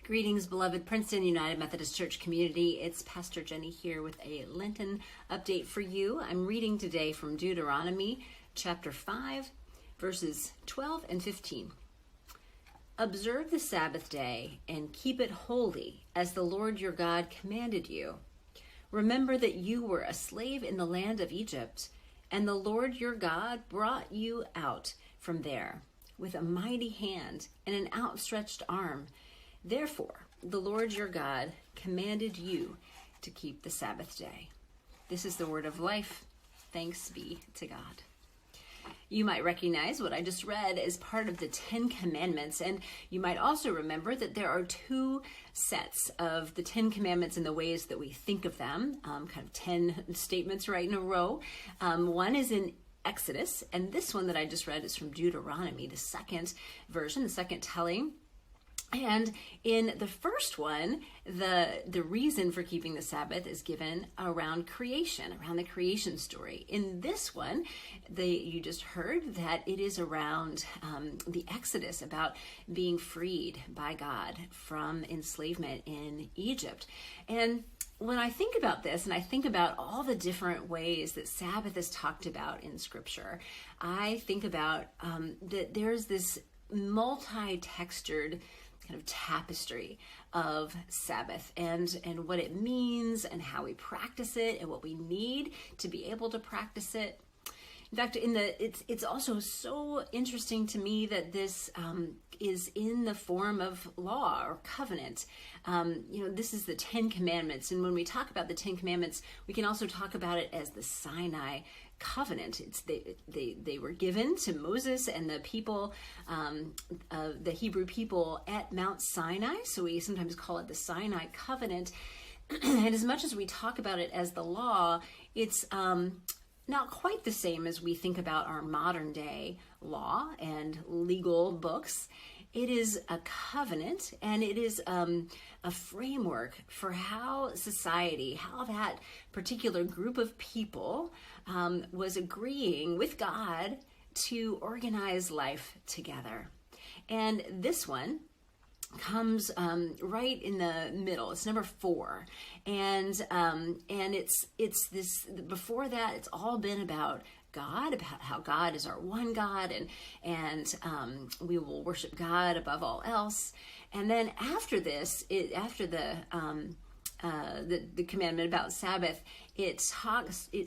Greetings, beloved Princeton United Methodist Church community. It's Pastor Jenny here with a Lenten update for you. I'm reading today from Deuteronomy chapter 5, verses 12 and 15. Observe the Sabbath day and keep it holy, as the Lord your God commanded you. Remember that you were a slave in the land of Egypt, and the Lord your God brought you out from there with a mighty hand and an outstretched arm. Therefore, the Lord your God commanded you to keep the Sabbath day. This is the word of life. Thanks be to God. You might recognize what I just read as part of the 10 Commandments, and you might also remember that there are two sets of the 10 Commandments in the ways that we think of them, kind of 10 statements right in a row. One is in Exodus, and this one that I just read is from Deuteronomy, the second version, the second telling. And in the first one, the reason for keeping the Sabbath is given around creation, around the creation story. In this one, you just heard that it is around the Exodus, about being freed by God from enslavement in Egypt. And when I think about this, and I think about all the different ways that Sabbath is talked about in Scripture, I think about that there's this multi-textured kind of tapestry of Sabbath and what it means and how we practice it and what we need to be able to practice it. In fact, it's also so interesting to me that this is in the form of law or covenant. This is the 10 Commandments, and when we talk about the 10 Commandments, we can also talk about it as the Sinai covenant. They were given to Moses and the people, the Hebrew people at Mount Sinai. So we sometimes call it the Sinai covenant. And as much as we talk about it as the law, it's not quite the same as we think about our modern day law and legal books. It is a covenant, and it is a framework for how society, how that particular group of people was agreeing with God to organize life together. And this one comes right in the middle. It's number 4, and it's this. Before that, it's all been about God, about how God is our one God, and we will worship God above all else. And then after this, after the commandment about Sabbath, it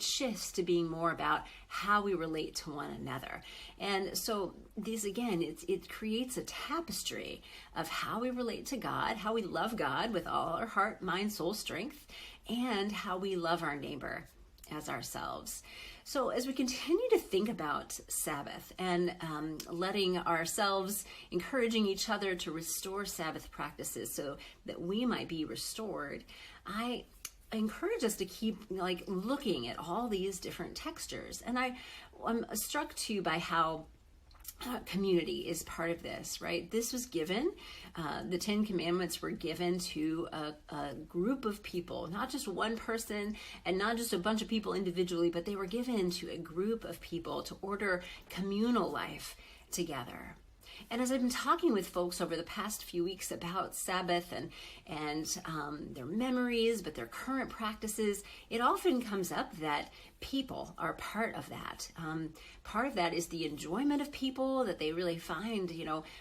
shifts to being more about how we relate to one another. And so these, again, it creates a tapestry of how we relate to God, how we love God with all our heart, mind, soul, strength, and how we love our neighbor as ourselves. So as we continue to think about Sabbath and letting ourselves, encouraging each other to restore Sabbath practices so that we might be restored, I encourage us to keep looking at all these different textures. And I'm struck too by how community is part of this, right? This was given, the 10 Commandments were given to a group of people, not just one person and not just a bunch of people individually, but they were given to a group of people to order communal life together. And as I've been talking with folks over the past few weeks about Sabbath and their memories, but their current practices, it often comes up that people are part of that. Part of that is the enjoyment of people, that they really find,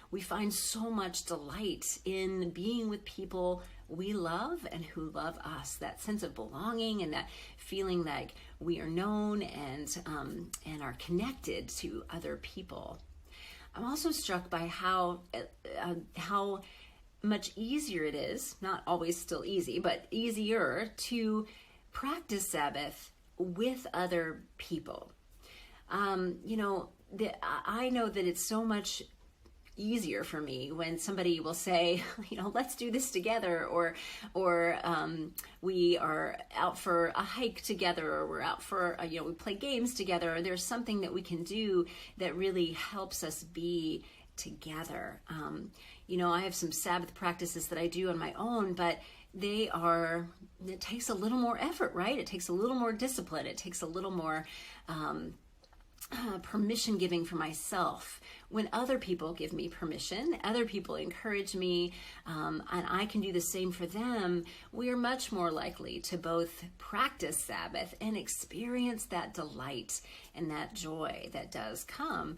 we find so much delight in being with people we love and who love us. That sense of belonging and that feeling like we are known and are connected to other people. I'm also struck by how much easier it is, not always still easy, but easier to practice Sabbath with other people. I know that it's so much easier for me when somebody will say, let's do this together, or we are out for a hike together, or we're out for, we play games together, or there's something that we can do that really helps us be together. I have some Sabbath practices that I do on my own, but it takes a little more effort, right? It takes a little more discipline. It takes a little more permission giving for myself. When other people give me permission, other people encourage me, and I can do the same for them, we are much more likely to both practice Sabbath and experience that delight and that joy that does come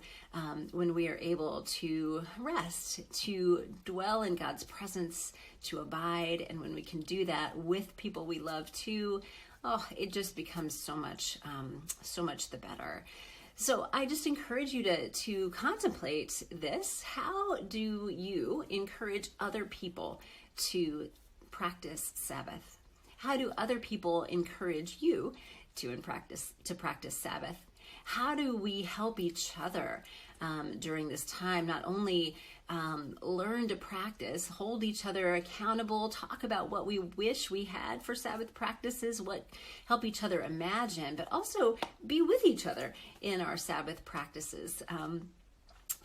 when we are able to rest, to dwell in God's presence, to abide. And when we can do that with people we love too, it just becomes so much the better. So I just encourage you to contemplate this. How do you encourage other people to practice Sabbath? How do other people encourage you to practice Sabbath? How do we help each other during this time? Not only learn to practice, hold each other accountable, talk about what we wish we had for Sabbath practices, help each other imagine, but also be with each other in our Sabbath practices.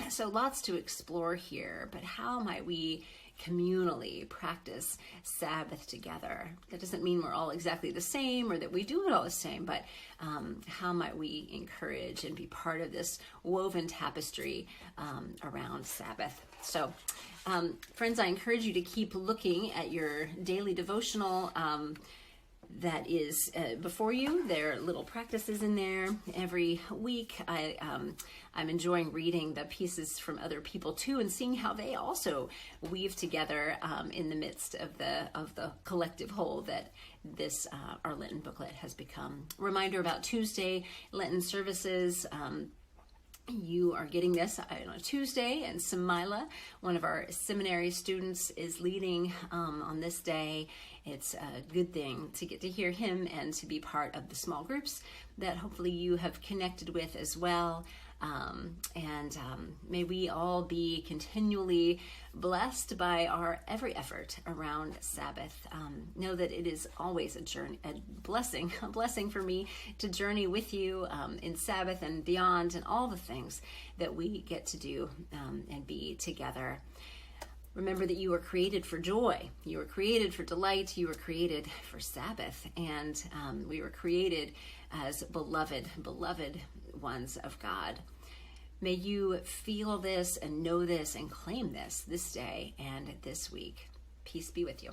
So lots to explore here, but how might we communally practice Sabbath together? That doesn't mean we're all exactly the same or that we do it all the same, but how might we encourage and be part of this woven tapestry around Sabbath? So, friends, I encourage you to keep looking at your daily devotional that is before you. There are little practices in there every week. I'm enjoying reading the pieces from other people too, and seeing how they also weave together in the midst of the collective whole that this our Lenten booklet has become. Reminder about Tuesday Lenten services. You are getting this on a Tuesday, and Samila, one of our seminary students, is leading on this day. It's a good thing to get to hear him and to be part of the small groups that hopefully you have connected with as well. May we all be continually blessed by our every effort around Sabbath. Know that it is always a blessing for me to journey with you in Sabbath and beyond, and all the things that we get to do and be together. Remember that you were created for joy. You were created for delight. You were created for Sabbath. And we were created as beloved ones of God. May you feel this and know this and claim this day and this week. Peace be with you.